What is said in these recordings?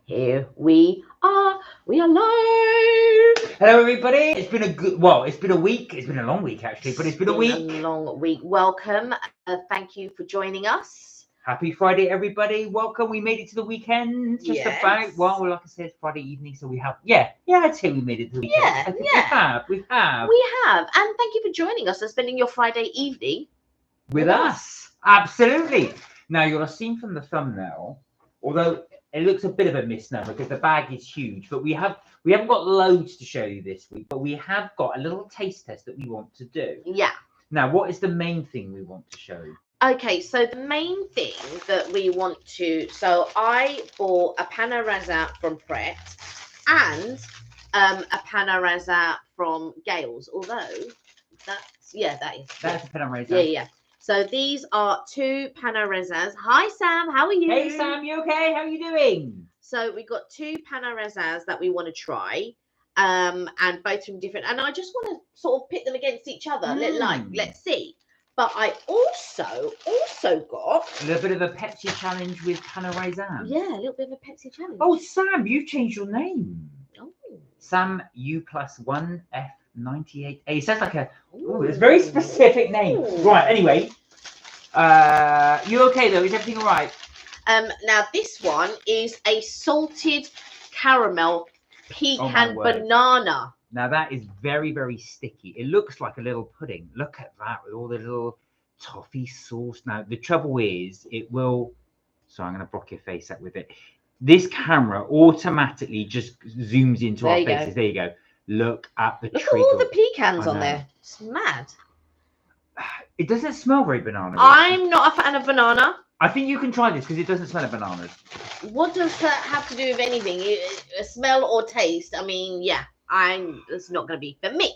Here we are. We are live. Hello, everybody. It's been it's been a week. It's been a long week, actually, but it's been a week. A long week. Welcome. Thank you for joining us. Happy Friday, everybody. Welcome. We made it to the weekend. Just about. Well, like I said, Friday evening, so we have. Yeah, I'd say we made it to the weekend. We have. We have. And thank you for joining us and spending your Friday evening with us. Absolutely. Now, you'll have seen from the thumbnail, although it looks a bit of a misnomer because the bag is huge, but we haven't got loads to show you this week, but we have got a little taste test that we want to do. Yeah. Now, what is the main thing we want to show you? Okay, so the main thing that we want to, so I bought a pan au raisin from Pret and a pan au raisin from Gales, although that's a pan au raisin. Yeah. So these are two pan au raisins. Hi Sam, how are you? Hey Sam, you okay? How are you doing? So we got two pan au raisins that we want to try. And both from different, and I just want to sort of pit them against each other. Let's see. But I also got a little bit of a Pepsi challenge with pan au raisin. Yeah, a little bit of a Pepsi challenge. Oh, Sam, you've changed your name. Oh. Sam U+1F98A. It sounds like it's a very specific name. Ooh. Right, anyway. You okay though? Is everything all right? Now this one is a salted caramel pecan banana. Now that is very, very sticky. It looks like a little pudding. Look at that with all the little toffee sauce. Now the trouble is, it will. So I'm going to block your face up with it. This camera automatically just zooms into our faces. There you go. Look at the treacle. Look at all the pecans on there. It's mad. It doesn't smell very banana. I'm not a fan of banana. I think you can try this because it doesn't smell of bananas. What does that have to do with anything? A smell or taste? I mean, yeah. It's not going to be for me,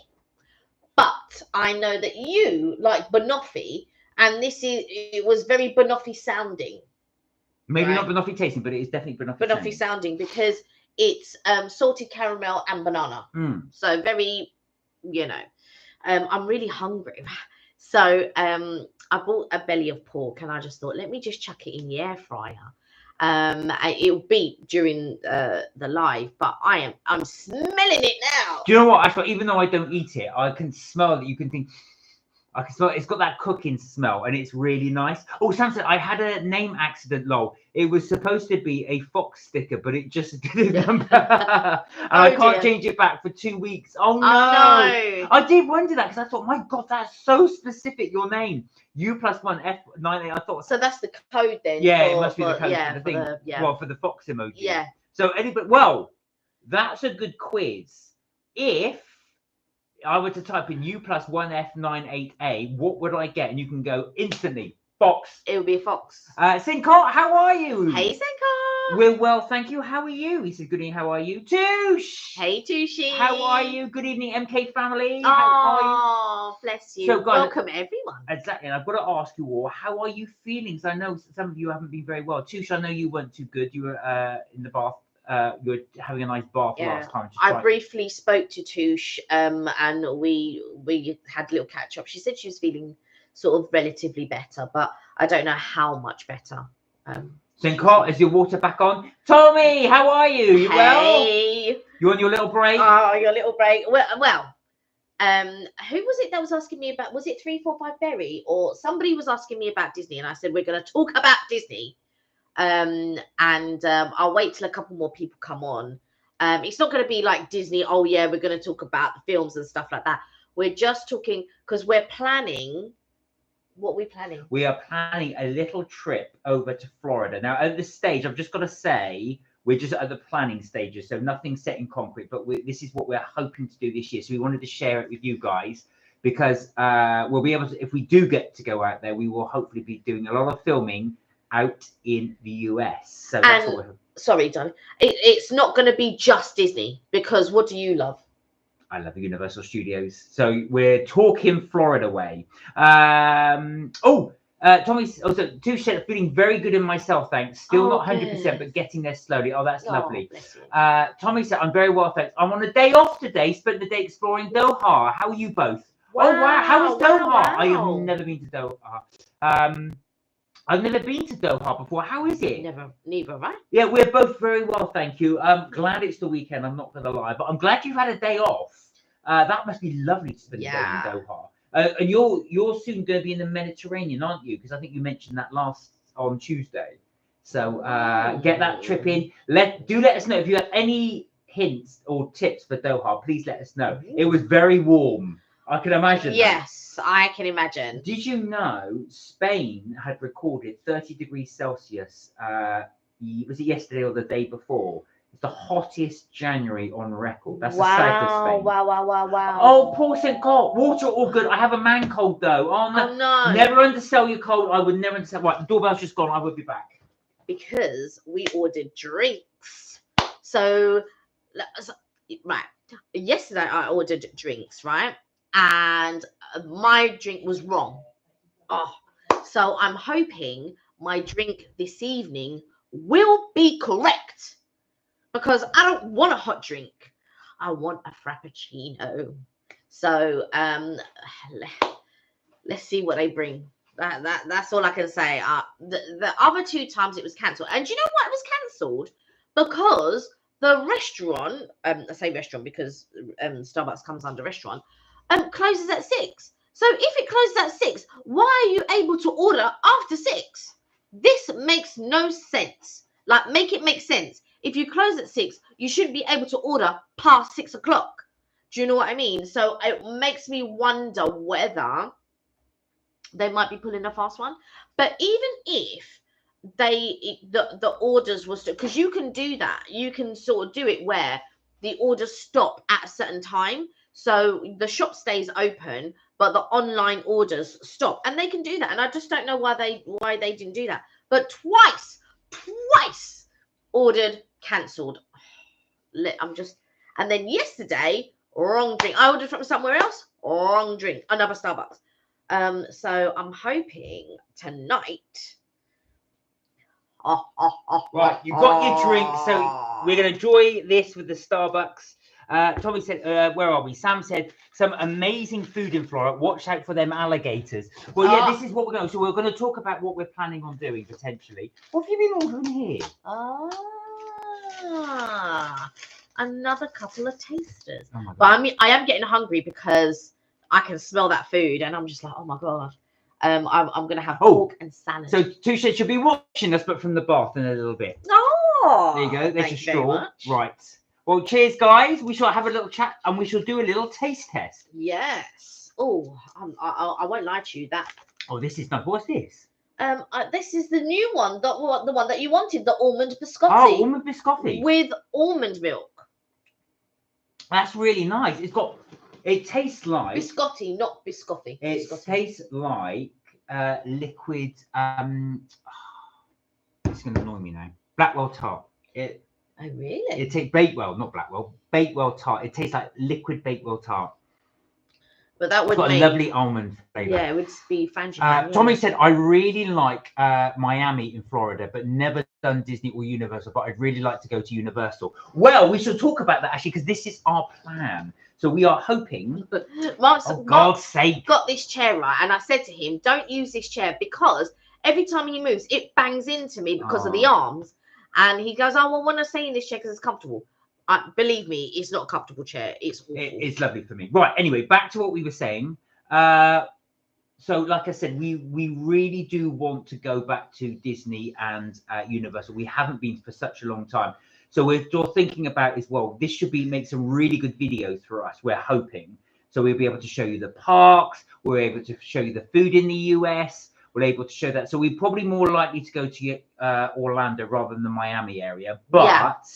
but I know that you like banoffee, and it was very banoffee sounding. Maybe not banoffee tasting, but it is definitely banoffee sounding because it's salted caramel and banana. So very, I'm really hungry. So I bought a belly of pork, and I just thought, let me just chuck it in the air fryer. It'll beep during the live, but I'm smelling it now. Do you know what? Actually, even though I don't eat it, I can smell that. You can think I can smell it. It's got that cooking smell, and it's really nice. Oh, Sam said I had a name accident. Lol. It was supposed to be a fox sticker, but it just didn't come back. And I can't change it back for 2 weeks. Oh no! I did wonder that because I thought, my God, that's so specific. Your name. U+1F98. I thought. So that's the code then. Yeah, it must be the code for the thing. Well, for the fox emoji. Yeah. So that's a good quiz. If I were to type in U+1F98A, what would I get? And you can go instantly. Fox. It would be a fox. Sincott, how are you? Hey, Sincott. We're well, thank you. How are you? He said, good evening. How are you? Touche. Hey, Touche. How are you? Good evening, MK family. How are you? Oh, bless you. So, guys, welcome, everyone. Exactly. And I've got to ask you all, how are you feeling? Because I know some of you haven't been very well. Touche, I know you weren't too good. You were in the bath. You were having a nice bath last time. I briefly spoke to Touche, and we had a little catch up. She said she was feeling sort of relatively better, but I don't know how much better. Sincott, is your water back on? Tommy, how are you? You well? You on your little break? Oh, your little break. Well, who was it that was asking me about? Was it 345 Berry or somebody was asking me about Disney? And I said we're going to talk about Disney. I'll wait till a couple more people come on. It's not going to be like Disney. Oh yeah, we're going to talk about the films and stuff like that. We're just talking because we're planning. What are we planning? We are planning a little trip over to Florida. Now, at this stage, I've just got to say, we're just at the planning stages, so nothing's set in concrete, but this is what we're hoping to do this year. So we wanted to share it with you guys because we'll be able to, if we do get to go out there, we will hopefully be doing a lot of filming out in the US. So that's what we're... Sorry, Don. It's not going to be just Disney because what do you love? I love the Universal Studios. So we're talking Florida way. Tommy's also Touche said feeling very good in myself, thanks. Still not 100%, but getting there slowly. Oh, that's lovely. Tommy said, I'm very well, thanks. I'm on a day off today, spent the day exploring Doha. How are you both? Wow, oh wow, how was Doha? Wow. I have never been to Doha. I've never been to Doha before. How is it? Neither, right? Yeah, we're both very well, thank you. Glad it's the weekend. I'm not going to lie, but I'm glad you've had a day off. That must be lovely to spend a day in Doha. And you're soon going to be in the Mediterranean, aren't you? Because I think you mentioned that on Tuesday. So get that trip in. Let us know if you have any hints or tips for Doha. Please let us know. It was very warm. I can imagine. Yes, I can imagine. Did you know Spain had recorded 30 degrees Celsius? Was it yesterday or the day before? It's the hottest January on record. That's the south of Spain. Wow. Oh, poor St. Cold. Water all good. I have a man cold though. Oh no. Oh, no. Never undersell your cold. I would never undersell. Right, the doorbell's just gone. I will be back. Because we ordered drinks. So, right. Yesterday I ordered drinks, right? And my drink was wrong. Oh, so I'm hoping my drink this evening will be correct. Because I don't want a hot drink. I want a frappuccino. So let's see what they bring. That's all I can say. The other 2 times it was cancelled. And do you know why it was cancelled? Because the restaurant, I say restaurant because Starbucks comes under restaurant, closes at 6. So if it closes at 6, why are you able to order after 6? This makes no sense. Like, make it make sense. If you close at 6, you shouldn't be able to order past 6 o'clock. Do you know what I mean? So it makes me wonder whether they might be pulling a fast one. But even if the orders was, because you can do that, you can sort of do it where the orders stop at a certain time. So the shop stays open, but the online orders stop, and they can do that. And I just don't know why they didn't do that. But twice ordered, cancelled. And then yesterday, wrong drink. I ordered from somewhere else, wrong drink, another Starbucks. So I'm hoping tonight. Right, you got your drink, so we're gonna enjoy this with the Starbucks. Tommy said, where are we? Sam said, some amazing food in Florida. Watch out for them alligators. Well, yeah, this is what we're going to. So we're going to talk about what we're planning on doing potentially. What have you been ordering here? Another couple of tasters. Oh, but I mean, I am getting hungry because I can smell that food, and I'm just like, oh my god. I'm going to have pork and salad. So Tusha should be watching us, but from the bath in a little bit. Oh, there you go. There's your straw. Right. Well, cheers, guys. We shall have a little chat, and we shall do a little taste test. Yes. Oh, I won't lie to you. That. Oh, this is nice. What's this? This is the new one. The one that you wanted. The almond biscotti. Oh, almond biscotti with almond milk. That's really nice. It tastes like biscotti, not biscotti. It tastes like liquid. It's going to annoy me now. Blackwell tart. Oh, really? It tastes Bakewell, not Blackwell. Bakewell tart. It tastes like liquid Bakewell tart. But that would got a lovely almond flavor. Yeah, it would be fancy. Tommy said, I really like Miami in Florida, but never done Disney or Universal, but I'd really like to go to Universal. Well, we should talk about that actually, because this is our plan. So we are hoping. Mark's God's sake, got this chair right, and I said to him, don't use this chair because every time he moves, it bangs into me because of the arms. And he goes, oh, well, when I stay in this chair because it's comfortable. Believe me, it's not a comfortable chair. It's awful. It's lovely for me. Right. Anyway, back to what we were saying. So, like I said, we really do want to go back to Disney and Universal. We haven't been for such a long time. So we're thinking about as well. This should make some really good videos for us. We're hoping. So we'll be able to show you the parks. We're able to show you the food in the US. We're able to show that. So we're probably more likely to go to Orlando rather than the Miami area. But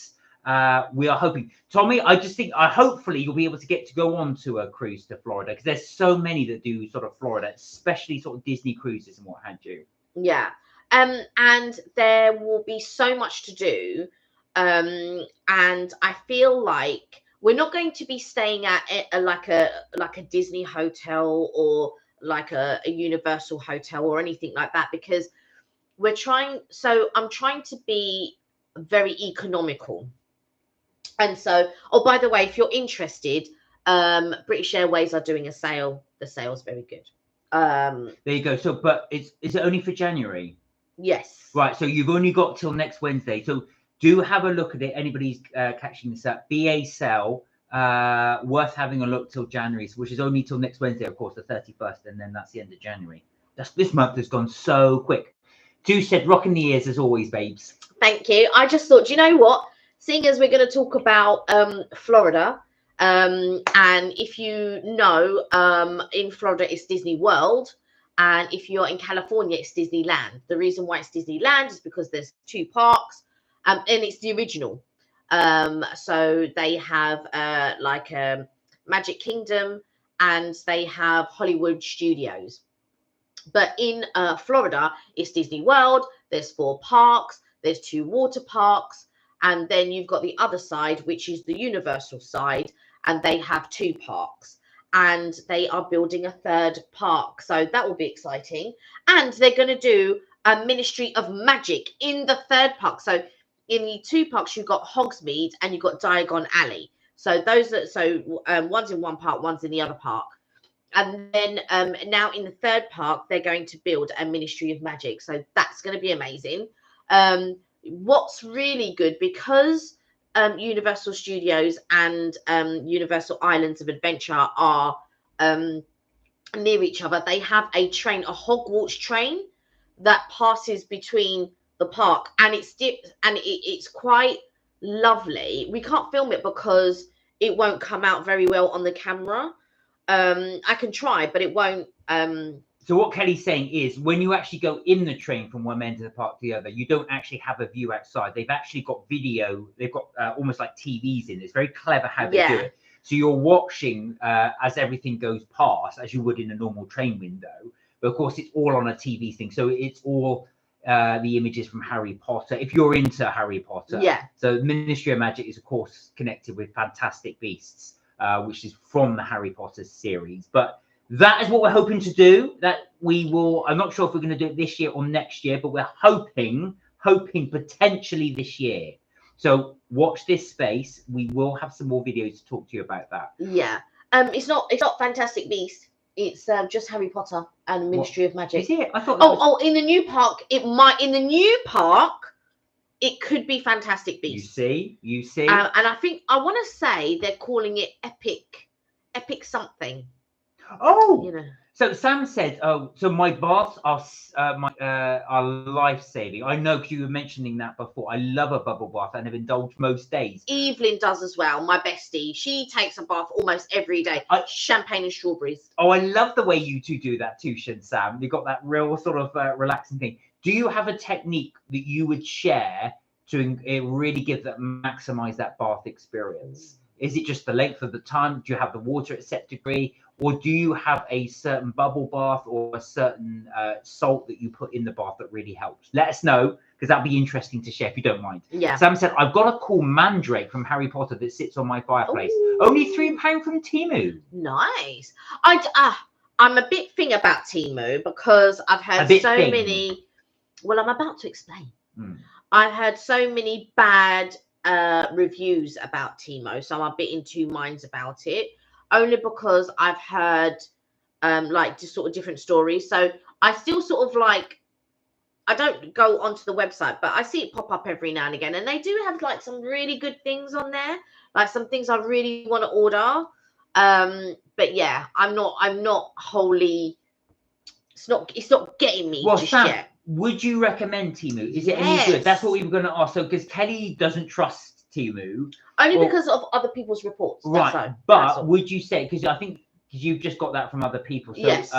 we are hoping. Tommy, I just think hopefully you'll be able to go on to a cruise to Florida, because there's so many that do sort of Florida, especially sort of Disney cruises and what have you. Yeah. And there will be so much to do. And I feel like we're not going to be staying at like a Disney hotel or like a Universal hotel or anything like that, because I'm trying to be very economical. And so, oh, by the way, if you're interested, British Airways are doing a sale. The sale's very good. There you go. So, but is it only for January? Yes. Right, so you've only got till next Wednesday. So do have a look at it. Anybody's catching this up. BA sale, worth having a look till January, which is only till next Wednesday, of course, the 31st, and then that's the end of January. This month has gone so quick. Two said, rocking the ears as always, babes. Thank you. I just thought, you know what? Seeing as we're going to talk about Florida, and if you know, in Florida it's Disney World, and if you're in California it's Disneyland. The reason why it's Disneyland is because there's two parks, and it's the original. So they have like Magic Kingdom, and they have Hollywood Studios. But in Florida it's Disney World. There's 4 parks. There's 2 water parks, and then you've got the other side, which is the Universal side, and they have 2 parks, and they are building a 3rd park, so that will be exciting. And they're going to do a Ministry of Magic in the 3rd park. So in the 2 parks you've got Hogsmeade and you've got Diagon Alley. So those are one's in one park, one's in the other park. And then now in the 3rd park they're going to build a Ministry of Magic, so that's going to be amazing. What's really good, because Universal Studios and Universal Islands of Adventure are near each other, they have a train, a Hogwarts train that passes between the park, and it's quite lovely. We can't film it because it won't come out very well on the camera. I can try, but it won't. So what Kelly's saying is, when you actually go in the train from one end of the park to the other, you don't actually have a view outside. They've actually got video. They've got almost like TVs in. It's very clever how they do it. So you're watching as everything goes past, as you would in a normal train window. But of course, it's all on a TV thing. So it's all the images from Harry Potter, if you're into Harry Potter. Yeah. So Ministry of Magic is, of course, connected with Fantastic Beasts, which is from the Harry Potter series. But that is what we're hoping to do. That we will. I'm not sure if we're going to do it this year or next year, but we're hoping potentially this year. So watch this space. We will have some more videos to talk to you about that. Yeah. It's not Fantastic Beasts. It's just Harry Potter and Ministry of Magic. Is it? I thought. Oh, in the new park, it might. In the new park, it could be Fantastic Beasts. You see. And I think I want to say they're calling it Epic something. Oh, you know. So Sam said, "Oh, so my baths are life-saving." I know, because you were mentioning that before. I love a bubble bath and have indulged most days. Evelyn does as well. My bestie, she takes a bath almost every day. Champagne and strawberries. Oh, I love the way you two do that too, Sam. You've got that real sort of relaxing thing. Do you have a technique that you would share to really maximize that bath experience? Is it just the length of the time? Do you have the water at a set degree? Or do you have a certain bubble bath or a certain salt that you put in the bath that really helps? Let us know, because that'd be interesting to share if you don't mind. Yeah. Sam said, I've got a cool mandrake from Harry Potter that sits on my fireplace. Ooh. Only £3 from Temu. Nice. I'm a bit thing about Temu because I've heard so many. Well, I'm about to explain. I've heard so many bad reviews about Temu, so I'm a bit in 2 minds about it. Only because I've heard like just sort of different stories. So I still sort of like, I don't go onto the website, but I see it pop up every now and again, and they do have like some really good things on there, like some things I really want to order. But yeah, I'm not wholly. It's not getting me just yet. Would you recommend Temu? Is it any good? That's what we were going to ask. So because Kelly doesn't trust Temu. Only because of other people's reports. Right. But would you say, because I think you've just got that from other people. So yes.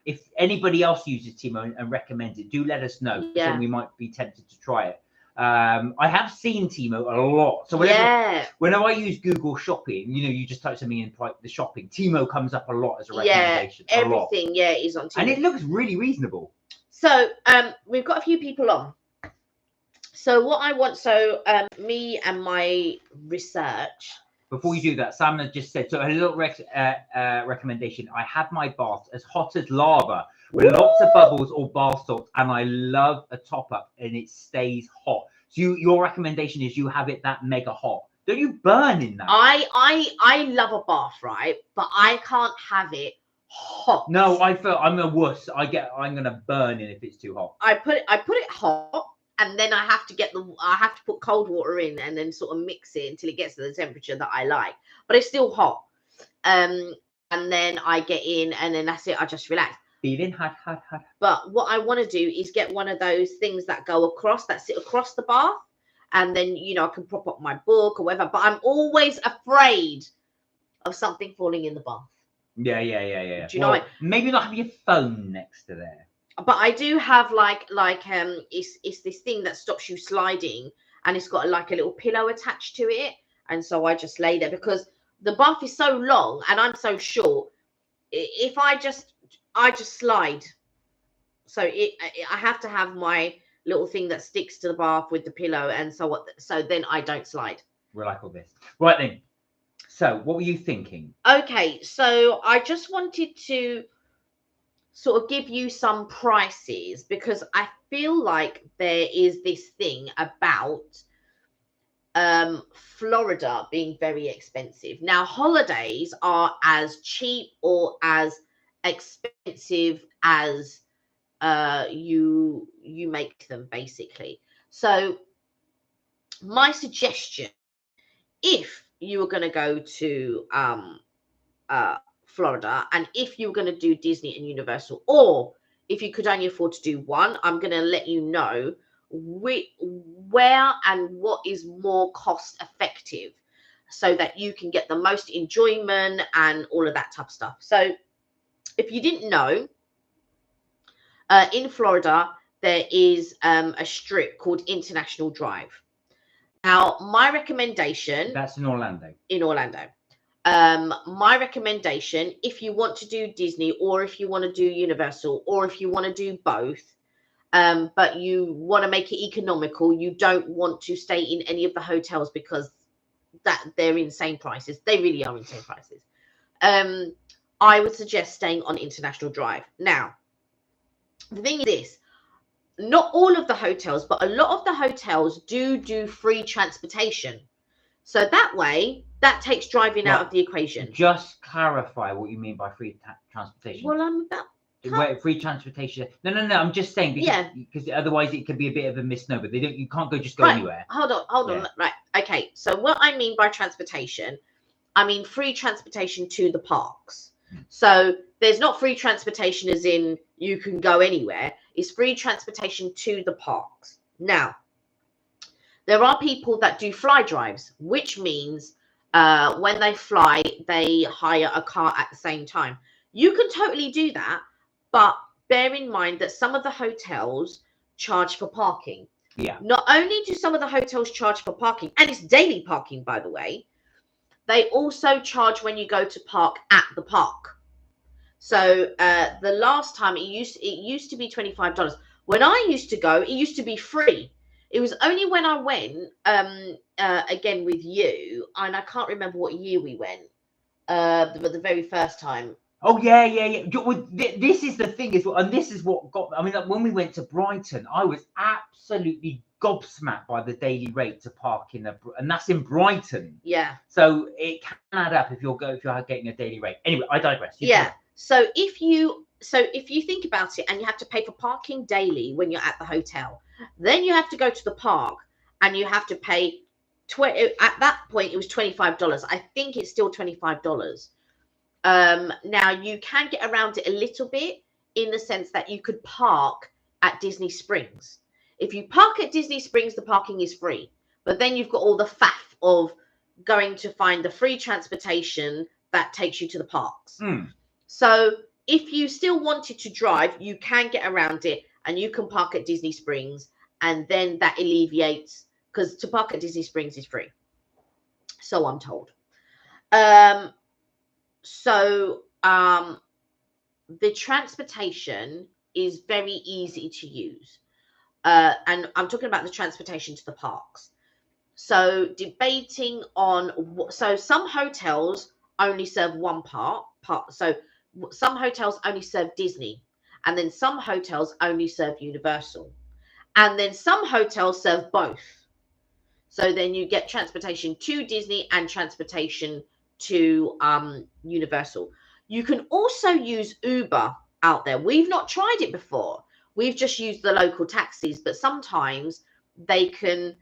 If anybody else uses Temu and recommends it, do let us know. Yeah. So we might be tempted to try it. I have seen Temu a lot. So whenever I use Google Shopping, you just type something in like the shopping, Temu comes up a lot as a recommendation. Yeah, everything is on Temu. And it looks really reasonable. So we've got a few people on. So what I want, me and my research. Before you do that, Sam has just said, so a little recommendation. I have my bath as hot as lava with lots of bubbles or bath salts, and I love a top up and it stays hot. So your recommendation is you have it that mega hot. Don't you burn in that? I love a bath, right? But I can't have it hot. No, I feel I'm a wuss. I'm gonna burn it if it's too hot. I put it hot, and then I have to put cold water in and then sort of mix it until it gets to the temperature that I like. But it's still hot. And then I get in, and then that's it. I just relax. Feeling hot. But what I want to do is get one of those things that go across, that sit across the bath, and then I can prop up my book or whatever. But I'm always afraid of something falling in the bath. Yeah. Do you know what? Maybe not have your phone next to there. But I do have it's this thing that stops you sliding, and it's got like a little pillow attached to it, and so I just lay there because the bath is so long and I'm so short. If I just slide, so I have to have my little thing that sticks to the bath with the pillow, and so then I don't slide. We like all this, right then. So what were you thinking? Okay, so I just wanted to sort of give you some prices because I feel like there is this thing about Florida being very expensive. Now, holidays are as cheap or as expensive as you make them, basically. So my suggestion, if you were going to go to Florida, and if you were going to do Disney and Universal, or if you could only afford to do one, I'm going to let you know where and what is more cost effective so that you can get the most enjoyment and all of that type of stuff. So if you didn't know, in Florida there is a strip called International Drive. Now my recommendation, that's in Orlando. My recommendation, if you want to do Disney or if you want to do Universal or if you want to do both, but you want to make it economical, you don't want to stay in any of the hotels because they're insane prices. They really are insane prices. I would suggest staying on International Drive. Now, the thing is this, not all of the hotels, but a lot of the hotels do free transportation. So that way, that takes driving out of the equation. Just clarify what you mean by free transportation. Well, I'm about free transportation. No. I'm just saying because otherwise it could be a bit of a misnomer. You can't just go anywhere. Hold on. Right. Okay. So what I mean by transportation, I mean free transportation to the parks. So there's not free transportation as in you can go anywhere. It's free transportation to the parks. Now, there are people that do fly drives, which means when they fly, they hire a car at the same time. You can totally do that, but bear in mind that some of the hotels charge for parking. Yeah. Not only do some of the hotels charge for parking, and it's daily parking, by the way, they also charge when you go to park at the park. So the last time it used to be $25. When I used to go, it used to be free. It was only when I went again with you, and I can't remember what year we went, but the very first time. Oh yeah. This is the thing and this is what got. I mean, like, when we went to Brighton, I was absolutely gobsmacked by the daily rate to park and that's in Brighton. Yeah. So it can add up if you're getting a daily rate. Anyway, I digress. So if you think about it, and you have to pay for parking daily when you're at the hotel, then you have to go to the park and you have to pay at that point it was $25. I think it's still $25. Now you can get around it a little bit in the sense that you could park at Disney Springs. If you park at Disney Springs, the parking is free, but then you've got all the faff of going to find the free transportation that takes you to the parks. So if you still wanted to drive, you can get around it and you can park at Disney Springs, and then that alleviates, because to park at Disney Springs is free. So I'm told. The transportation is very easy to use. And I'm talking about the transportation to the parks. So debating on so some hotels only serve one part. So some hotels only serve Disney, and then some hotels only serve Universal, and then some hotels serve both. So then you get transportation to Disney and transportation to Universal. You can also use Uber out there. We've not tried it before. We've just used the local taxis, but sometimes they can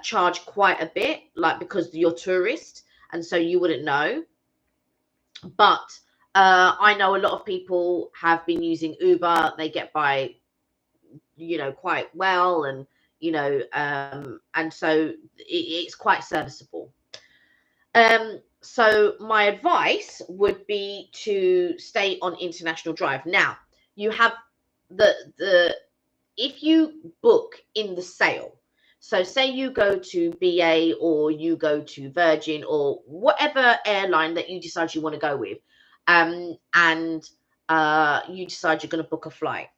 charge quite a bit, like because you're tourist, and so you wouldn't know. But I know a lot of people have been using Uber. They get by, quite well, and and so it's quite serviceable. So my advice would be to stay on International Drive. Now, you have the if you book in the sale, so say you go to BA or you go to Virgin or whatever airline that you decide you want to go with, and you decide you're going to book a flight.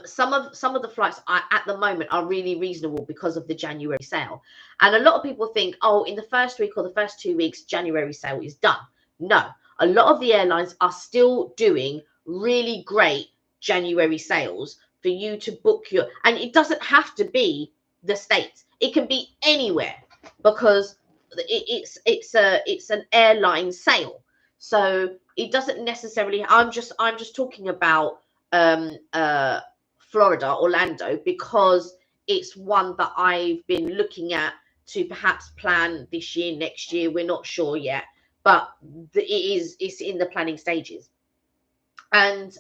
Some of the flights at the moment are really reasonable because of the January sale, and a lot of people think, oh, in the first week or the first 2 weeks, January sale is done. No, a lot of the airlines are still doing really great January sales for you to book your, and it doesn't have to be the States. It can be anywhere because it's an airline sale. So it doesn't necessarily. I'm just talking about Florida, Orlando, because it's one that I've been looking at to perhaps plan this year, next year. We're not sure yet, but it's in the planning stages. And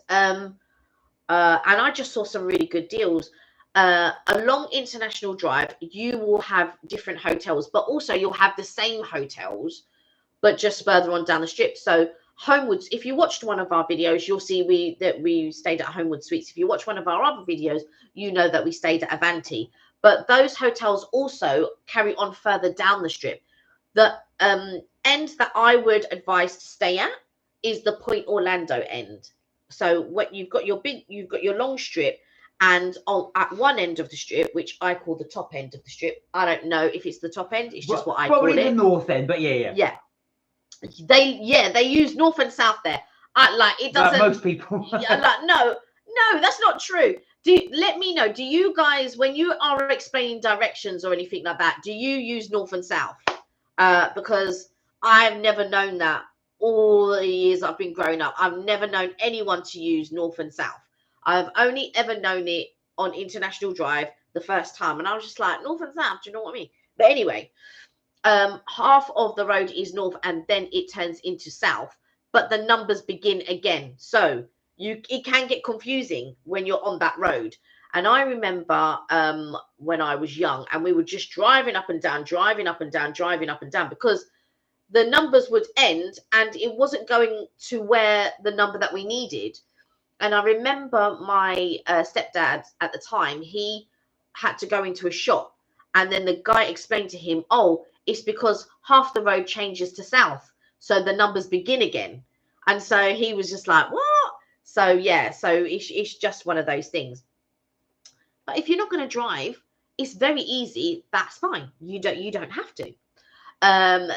I just saw some really good deals. Along International Drive, you will have different hotels, but also you'll have the same hotels, but just further on down the strip. So Homewoods, if you watched one of our videos, you'll see we stayed at Homewood Suites. If you watch one of our other videos, you know that we stayed at Avanti. But those hotels also carry on further down the strip. The end that I would advise to stay at is the Point Orlando end. So what you've got your long strip, and at one end of the strip, which I call the top end of the strip. I don't know if it's the top end. It's just what I call it. Probably the north end, but yeah. Yeah. They use north and south there. It doesn't. Most people. No, that's not true. Let me know. Do you guys, when you are explaining directions or anything like that, do you use north and south? Because I've never known that all the years I've been growing up. I've never known anyone to use north and south. I've only ever known it on International Drive the first time, and I was just like, north and south. Do you know what I mean? But anyway. Half of the road is north and then it turns into south, but the numbers begin again. So it can get confusing when you're on that road. And I remember when I was young and we were just driving up and down because the numbers would end and it wasn't going to where the number that we needed. And I remember my stepdad at the time, he had to go into a shop, and then the guy explained to him, oh, it's because half the road changes to south, so the numbers begin again. And so he was just like, what? So yeah, so it's just one of those things. But if you're not going to drive, it's very easy. That's fine. You don't have to.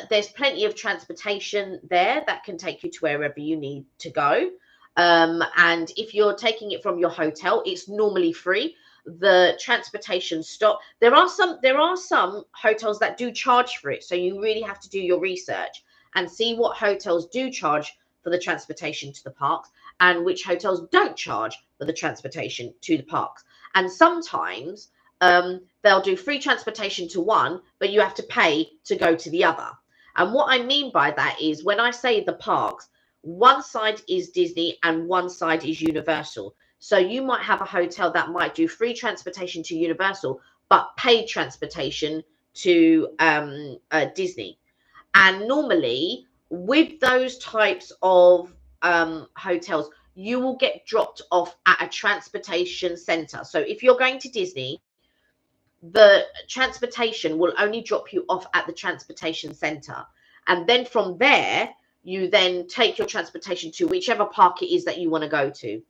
There's plenty of transportation there that can take you to wherever you need to go. And if you're taking it from your hotel, it's normally free. The transportation stop. There are some hotels that do charge for it, so you really have to do your research and see what hotels do charge for the transportation to the parks and which hotels don't charge for the transportation to the parks. And sometimes they'll do free transportation to one, but you have to pay to go to the other. And what I mean by that is, when I say the parks, one side is Disney and one side is Universal. So you might have a hotel that might do free transportation to Universal, but paid transportation to Disney. And normally with those types of hotels, you will get dropped off at a transportation center. So if you're going to Disney, the transportation will only drop you off at the transportation center. And then from there, you then take your transportation to whichever park it is that you want to go to.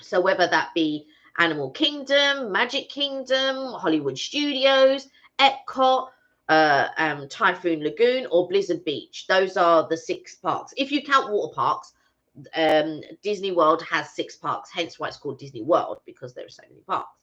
So whether that be Animal Kingdom, Magic Kingdom, Hollywood Studios, Epcot, Typhoon Lagoon, or Blizzard Beach. Those are the 6 parks. If you count water parks, Disney World has 6 parks, hence why it's called Disney World, because there are so many parks.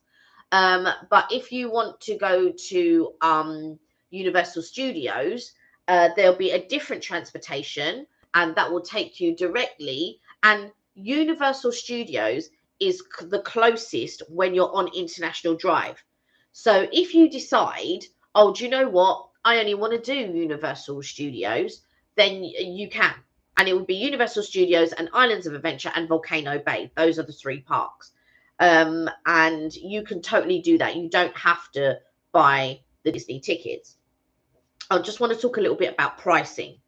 But if you want to go to Universal Studios, there'll be a different transportation, and that will take you directly. And Universal Studios is the closest when you're on International Drive. So if you decide, oh, do you know what? I only want to do Universal Studios, then you can. And it would be Universal Studios and Islands of Adventure and Volcano Bay. Those are the 3 parks. And you can totally do that. You don't have to buy the Disney tickets. I just want to talk a little bit about pricing.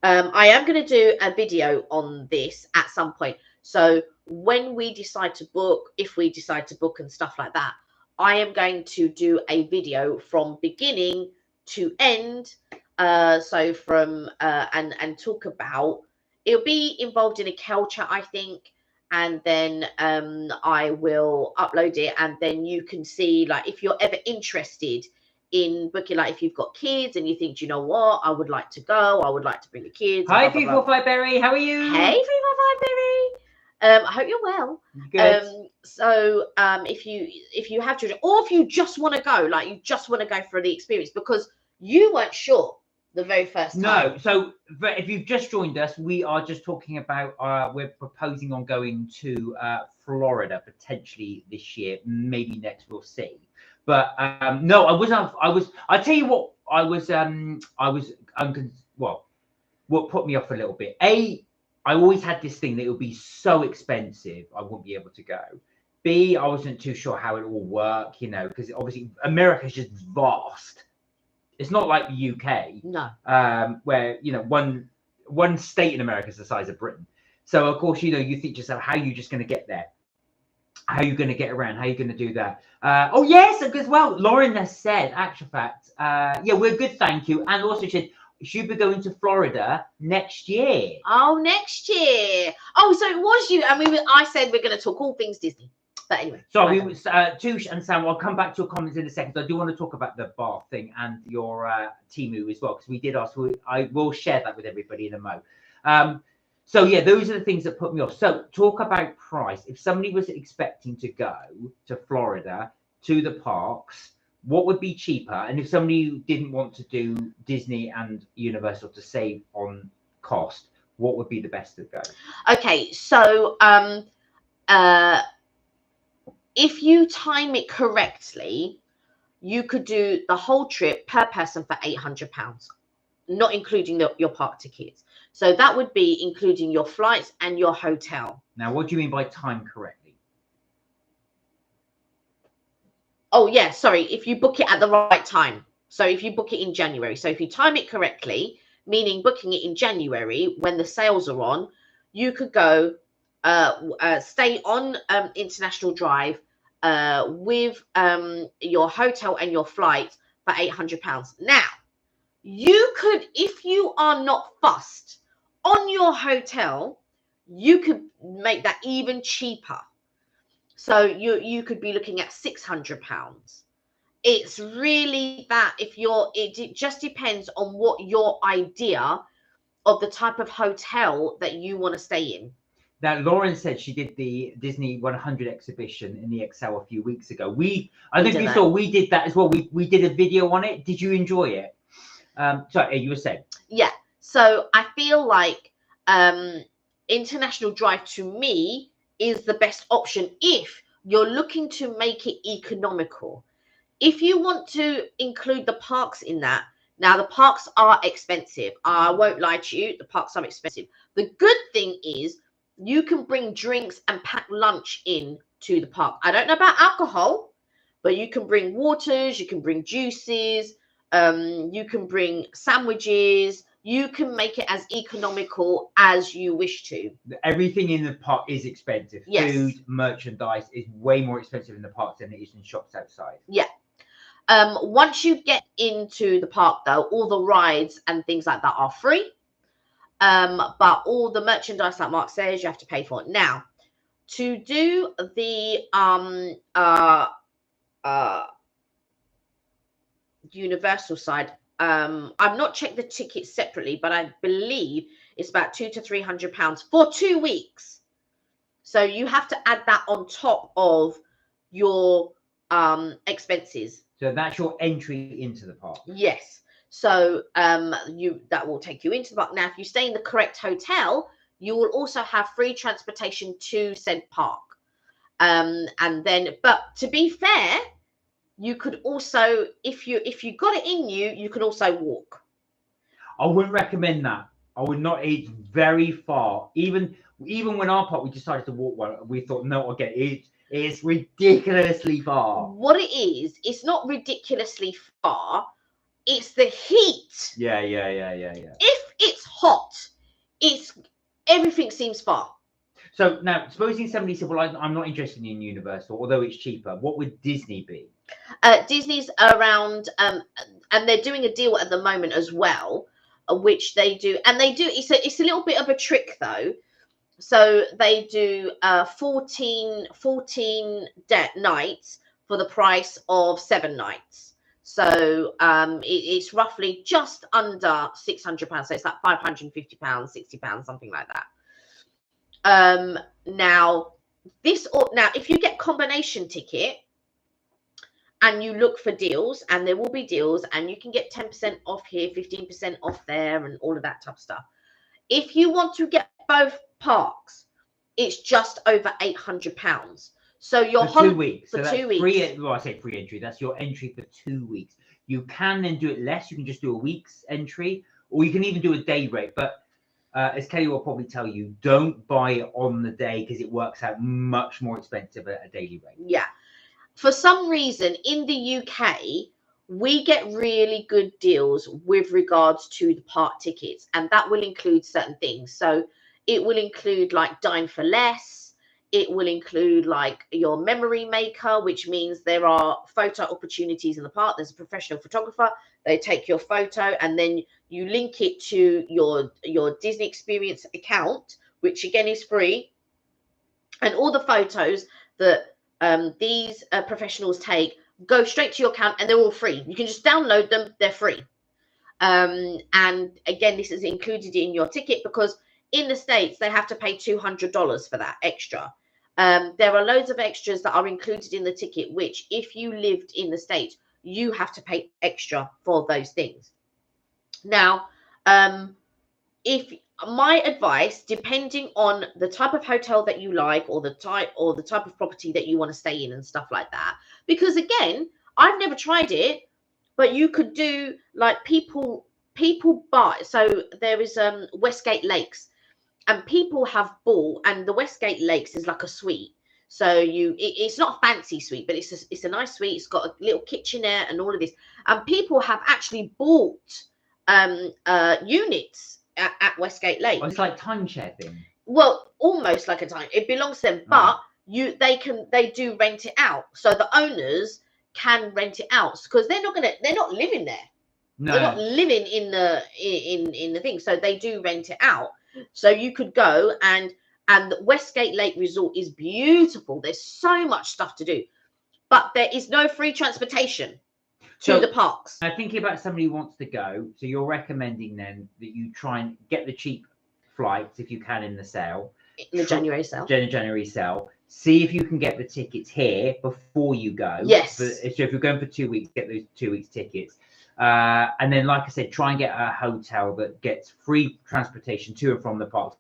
I am going to do a video on this at some point. So when we decide to book, if we decide to book and stuff like that, I am going to do a video from beginning to end. So from and talk about, it'll be involved in a culture, I think, and then I will upload it, and then you can see, like, if you're ever interested in booking, like if you've got kids and you think, you know what, I would like to go, I would like to bring the kids. Hi, 345 Berry, how are you? Hey, 345 Berry. I hope you're well. Good. So if you have children, or if you just want to go, like you just want to go for the experience because you weren't sure the very first time. No, so if you've just joined us, we are just talking about we're proposing on going to Florida potentially this year, maybe next, we'll see. But no, I tell you what, well, what put me off a little bit. I always had this thing that it would be so expensive, I wouldn't be able to go. B, I wasn't too sure how it all worked, you know, because obviously America's just vast. It's not like the UK, no, where, you know, one state in America is the size of Britain. So of course, you know, you think to yourself, how are you just going to get there? How are you going to get around? How are you going to do that? Oh yes, as well, Lauren has said, actual fact, yeah, we're good, thank you. And also she said she'll be going to Florida next year. Oh, next year. Oh, so it was you. I mean, I said we're going to talk all things Disney. But anyway. So we Touche and Sam, I'll come back to your comments in a second. I do want to talk about the Bath thing and your Temu as well, because we did ask. I will share that with everybody in a mo. So yeah, those are the things that put me off. So talk about price. If somebody was expecting to go to Florida to the parks, what would be cheaper? And if somebody didn't want to do Disney and Universal to save on cost, what would be the best to go? Okay, so if you time it correctly, you could do the whole trip per person for £800, not including your park tickets. So that would be including your flights and your hotel. Now, what do you mean by time correctly? Oh, yeah, sorry. If you book it at the right time. So if you book it in January. So if you time it correctly, meaning booking it in January when the sales are on, you could go stay on International Drive with your hotel and your flight for £800. Now, you could, if you are not fussed on your hotel, you could make that even cheaper. So you could be looking at £600. It's really that it just depends on what your idea of the type of hotel that you want to stay in. Now, Lauren said she did the Disney 100 exhibition in the Excel a few weeks ago. I think you saw we did that as well. We did a video on it. Did you enjoy it? Sorry, you were saying? Yeah. So I feel like International Drive to me is the best option if you're looking to make it economical. If you want to include the parks in that, now the parks are expensive. I won't lie to you, the parks are expensive. The good thing is you can bring drinks and pack lunch in to the park. I don't know about alcohol, but you can bring waters, you can bring juices, you can bring sandwiches. You can make it as economical as you wish to. Everything in the park is expensive. Yes. Food, merchandise is way more expensive in the parks than it is in shops outside. Yeah. Once you get into the park, though, all the rides and things like that are free. But all the merchandise, like Mark says, you have to pay for it. Now, to do the Universal side, I've not checked the tickets separately, but I believe it's about £200 to £300 for 2 weeks. So you have to add that on top of your expenses. So that's your entry into the park. Yes. So that will take you into the park. Now, if you stay in the correct hotel, you will also have free transportation to said park. And then, but to be fair, you could also, if you got it in you, you can also walk. I wouldn't recommend that. I would not. It's very far. Even when our part, we decided to walk one, we thought, no, okay, it's ridiculously far. What it is, it's not ridiculously far. It's the heat. Yeah. If it's hot, everything seems far. So now, supposing somebody said, well, I'm not interested in Universal, although it's cheaper, what would Disney be? Disney's around, and they're doing a deal at the moment as well, which they do. And they do, it's a little bit of a trick though. So they do 14 nights for the price of 7 nights. So it's roughly just under £600. So it's like £550, £60, something like that. Now if you get combination ticket and you look for deals, and there will be deals, and you can get 10% off here, 15% off there, and all of that type of stuff. If you want to get both parks, it's just over £800. So your for 2 weeks. For so 2 weeks. I say free entry. That's your entry for 2 weeks. You can then do it less. You can just do a week's entry, or you can even do a day rate. But as Kelly will probably tell you, don't buy it on the day because it works out much more expensive at a daily rate. Yeah. For some reason, in the UK, we get really good deals with regards to the park tickets, and that will include certain things. So it will include like dine for less. It will include like your memory maker, which means there are photo opportunities in the park. There's a professional photographer. They take your photo and then you link it to your Disney Experience account, which again is free. And all the photos that these professionals take go straight to your account, and they're all free. You can just download them. They're free. And again, this is included in your ticket, because in the States, they have to pay $200 for that extra. There are loads of extras that are included in the ticket, which if you lived in the States, you have to pay extra for those things. Now, if my advice, depending on the type of hotel that you like, or the type of property that you want to stay in and stuff like that, because again, I've never tried it, but you could do like people buy. So there is Westgate Lakes, and people have bought, and the Westgate Lakes is like a suite. So it's not a fancy suite, but it's a nice suite. It's got a little kitchenette and all of this, and people have actually bought units at Westgate Lake. Oh, it's like timeshare thing. Well, almost like a time. It belongs to them, but they do rent it out. So the owners can rent it out, because they're not living there. No. They're not living in the thing. So they do rent it out. So you could go, and the Westgate Lake Resort is beautiful. There's so much stuff to do, but there is no free transportation to the parks. I'm thinking about somebody who wants to go. So you're recommending then that you try and get the cheap flights if you can in the sale. In the January sale. January sale. See if you can get the tickets here before you go. Yes. So if you're going for 2 weeks, get those 2 weeks tickets. And then, like I said, try and get a hotel that gets free transportation to and from the parks.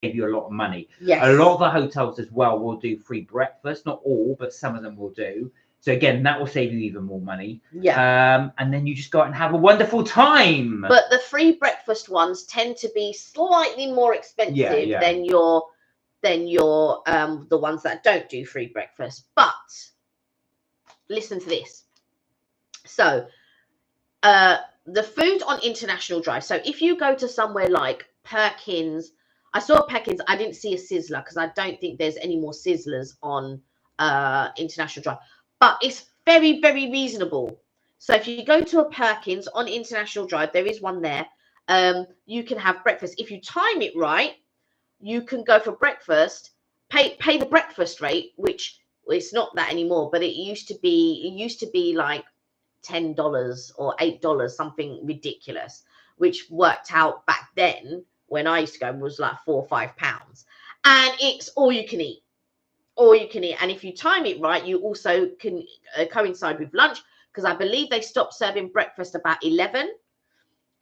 Save you a lot of money. Yes. A lot of the hotels as well will do free breakfast. Not all, but some of them will do. So again, that will save you even more money. Yeah. And then you just go out and have a wonderful time. But the free breakfast ones tend to be slightly more expensive than your the ones that don't do free breakfast. But listen to this. So the food on International Drive. So if you go to somewhere like Perkins, I saw Perkins. I didn't see a Sizzler, because I don't think there's any more Sizzlers on International Drive. But it's very, very reasonable. So if you go to a Perkins on International Drive, there is one there. You can have breakfast. If you time it right, you can go for breakfast, pay the breakfast rate, which it's not that anymore, but it used to be like $10 or $8, something ridiculous, which worked out back then when I used to go was like £4 or £5. And it's all you can eat. All you can eat. And if you time it right, you also can coincide with lunch, because I believe they stopped serving breakfast about 11.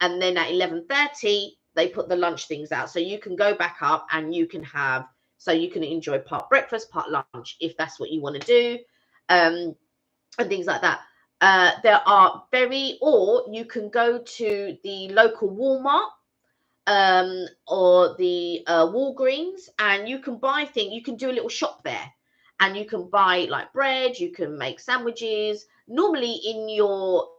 and then at 11:30 they put the lunch things out, so you can go back up and you can have, so you can enjoy part breakfast, part lunch, if that's what you want to do, and things like that. There are or you can go to the local Walmart, or the Walgreens, and you can buy things. You can do a little shop there, and you can buy like bread. You can make sandwiches. Normally in your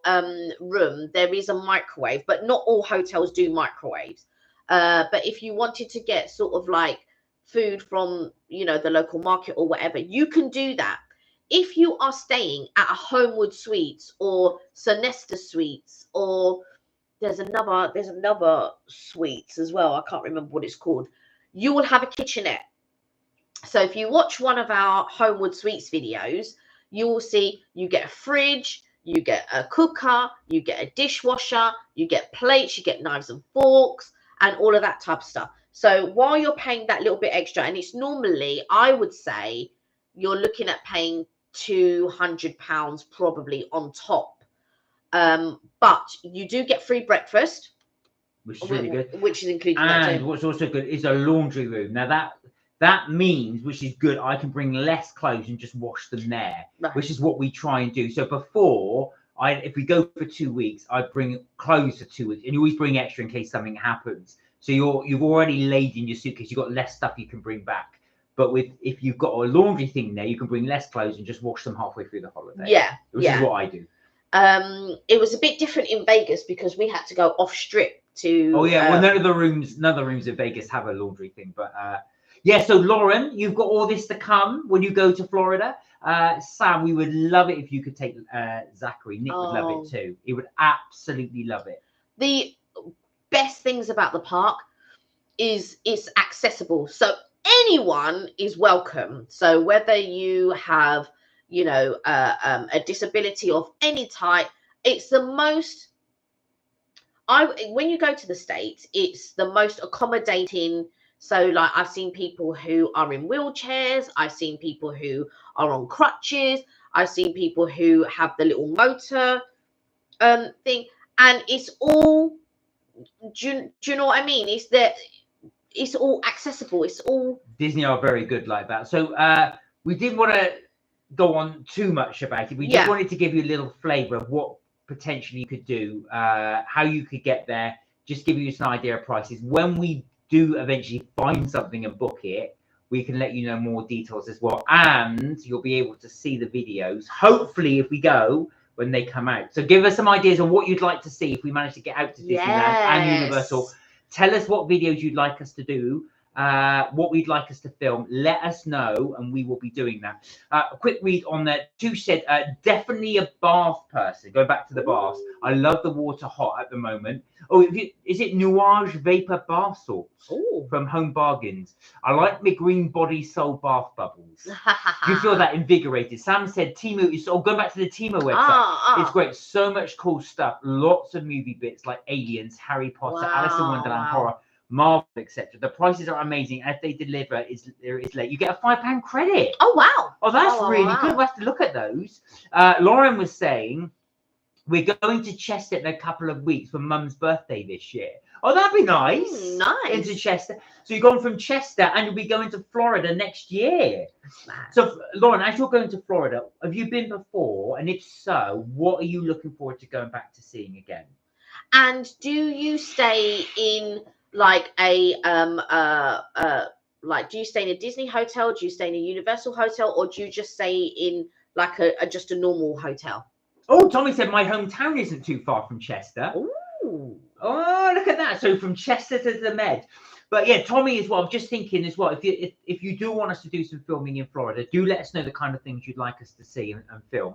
room there is a microwave, but not all hotels do microwaves. But if you wanted to get sort of like food from, you know, the local market or whatever, you can do that. If you are staying at a Homewood Suites or Sonesta Suites, or there's another suites as well, I can't remember what it's called, you will have a kitchenette. So if you watch one of our Homewood Suites videos, you will see you get a fridge, you get a cooker, you get a dishwasher, you get plates, you get knives and forks, and all of that type of stuff. So while you're paying that little bit extra, and it's normally, I would say, you're looking at paying £200 probably on top. But you do get free breakfast, which is really good, which is included. And what's also good is a laundry room. Now that means, which is good, I can bring less clothes and just wash them there, right, which is what we try and do. So before, if we go for 2 weeks, I bring clothes for 2 weeks, and you always bring extra in case something happens. So you've already laid in your suitcase, you've got less stuff you can bring back. But if you've got a laundry thing there, you can bring less clothes and just wash them halfway through the holiday. Yeah, which is what I do. It was a bit different in Vegas because we had to go off strip to. Oh yeah, well none of the rooms in Vegas have a laundry thing, but yeah. So Lauren, you've got all this to come when you go to Florida. Sam, we would love it if you could take Zachary. Nick would love it too. He would absolutely love it. The best things about the park is it's accessible, so anyone is welcome. So whether you have, you know, a disability of any type, it's the most, when you go to the States, it's the most accommodating. So like I've seen people who are in wheelchairs, I've seen people who are on crutches, I've seen people who have the little motor thing, and it's all, do you know what I mean? It's all accessible. It's all, Disney are very good like that. So we didn't want to go on too much about it. We just wanted to give you a little flavor of what potentially you could do, how you could get there, just give you some idea of prices. When we do eventually find something and book it, we can let you know more details as well, and you'll be able to see the videos, hopefully, if we go, when they come out. So give us some ideas on what you'd like to see if we manage to get out to Disneyland and Universal. Tell us what videos you'd like us to do, what we'd like us to film. Let us know, and we will be doing that. A quick read on that. Two said, definitely a bath person. Go back to the baths. I love the water hot at the moment. Oh, is it Nuage Vapor Bath Salts from Home Bargains? I like my green body soul bath bubbles. Do you feel that invigorated? Sam said Temu is, going back to the Temu website. It's great. So much cool stuff. Lots of movie bits like Aliens, Harry Potter, Alice in Wonderland, horror, Marvel, etc. The prices are amazing, and if they deliver, it's late. You get a £5 credit. Oh wow! Oh, that's really good. We'll have to look at those. Lauren was saying we're going to Chester in a couple of weeks for Mum's birthday this year. Oh, that'd be nice. Nice. Into Chester. So you're going from Chester, and you'll be going to Florida next year. So, Lauren, as you're going to Florida, have you been before? And if so, what are you looking forward to going back to seeing again? And do you stay in like a like, do you stay in a Disney hotel, do you stay in a Universal hotel, or do you just stay in like just a normal hotel? Oh, Tommy said my hometown isn't too far from Chester. Ooh. Oh, look at that. So from Chester to the Med. But yeah, Tommy as well. I'm just thinking as well, if you do want us to do some filming in Florida, do let us know the kind of things you'd like us to see and film.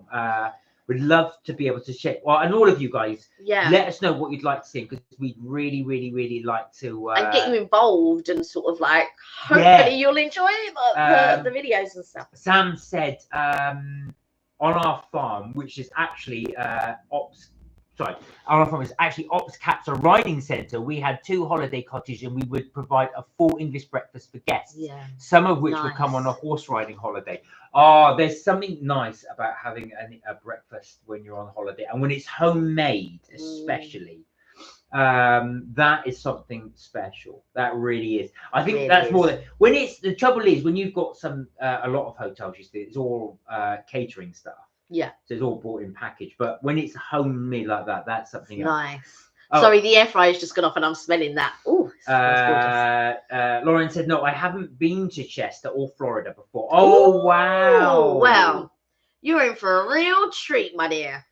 We'd love to be able to check. Well, and all of you guys, let us know what you'd like to see, because we'd really, really, really like to and get you involved, and sort of like hopefully you'll enjoy the videos and stuff. Sam said on our farm, which is actually our farm is actually Ops Capsa Riding Centre. We had 2 holiday cottages, and we would provide a full English breakfast for guests. Some of which would come on a horse riding holiday. Oh, there's something nice about having a breakfast when you're on holiday, and when it's homemade, especially. that is something special. That really is. I think Really that's is. more than when it's the trouble is when you've got some a lot of hotels, you see, it's all catering stuff. Yeah. So it's all bought in package. But when it's home meal like that, that's something else. Nice. Oh. Sorry, the air fryer's just gone off and I'm smelling that. Oh, smells gorgeous. Lauren said, no, I haven't been to Chester or Florida before. Oh, Ooh, wow. Well, you're in for a real treat, my dear.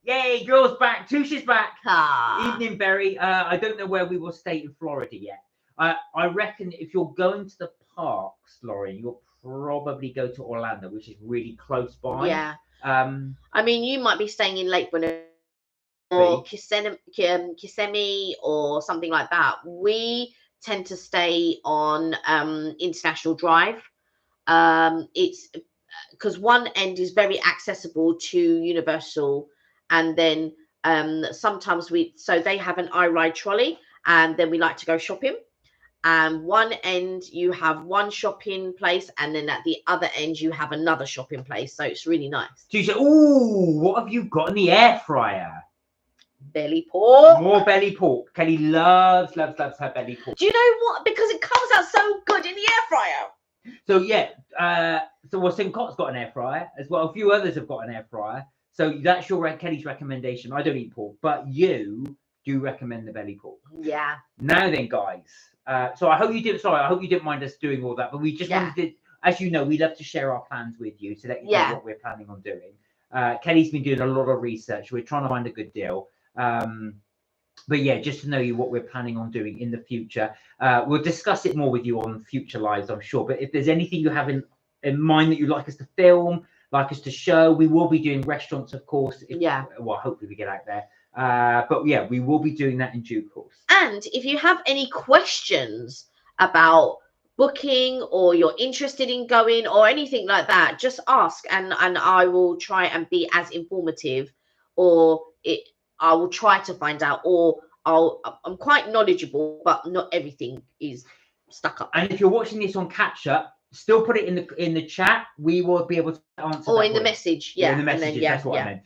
Yay, girls back. Tusha's back. Ah. Evening, Berry. I don't know where we will stay in Florida yet. I reckon if you're going to the parks, Lauren, you'll probably go to Orlando, which is really close by. Yeah. I mean, you might be staying in Lake Bonaire or Kissimmee or something like that. We tend to stay on International Drive. It's because one end is very accessible to Universal, and then sometimes they have an iRide trolley, and then we like to go shopping. And one end you have one shopping place, and then at the other end you have another shopping place. So it's really nice. Tusha, ooh, what have you got in the air fryer? Belly pork. More belly pork. Kelly loves her belly pork. Do you know what? Because it comes out so good in the air fryer. So yeah, St. Cott's got an air fryer as well. A few others have got an air fryer. So that's Kelly's recommendation. I don't eat pork, but you do recommend the belly pork. Yeah. Now then, guys. So I hope you didn't. Sorry, I hope you didn't mind us doing all that. But we just wanted to, as you know, we love to share our plans with you to let you know what we're planning on doing. Kelly's been doing a lot of research. We're trying to find a good deal. But yeah, just to know what we're planning on doing in the future. We'll discuss it more with you on future lives, I'm sure. But if there's anything you have in mind that you'd like us to film, like us to show, we will be doing restaurants, of course. Well, hopefully we get out there. But yeah, we will be doing that in due course. And if you have any questions about booking, or you're interested in going, or anything like that, just ask, and I will try and be as informative, or I will try to find out, or I'm quite knowledgeable, but not everything is stuck up. And if you're watching this on catch up, still put it in the chat. We will be able to answer. Or in the message, in the messages. That's what I meant.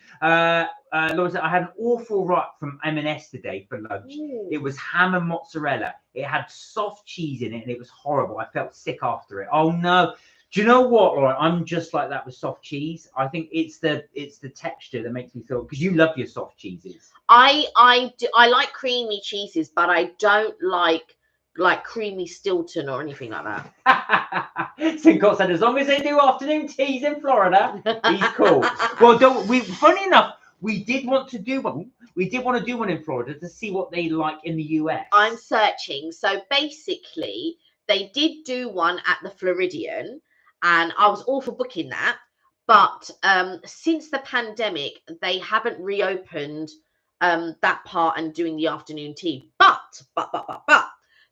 Laura said, I had an awful rut from M&S today for lunch. Ooh. It was ham and mozzarella. It had soft cheese in it, and it was horrible. I felt sick after it. Oh no. Do you know what, Laura? I'm just like that with soft cheese. I think it's the texture that makes me feel, because you love your soft cheeses. I like creamy cheeses, but I don't like creamy Stilton or anything like that. St. Cott said, as long as they do afternoon teas in Florida, he's cool. Well, funny enough, we did want to do one. We did want to do one in Florida to see what they like in the US. I'm searching. So basically, they did do one at the Floridian, and I was all for booking that. But since the pandemic, they haven't reopened that part and doing the afternoon tea. But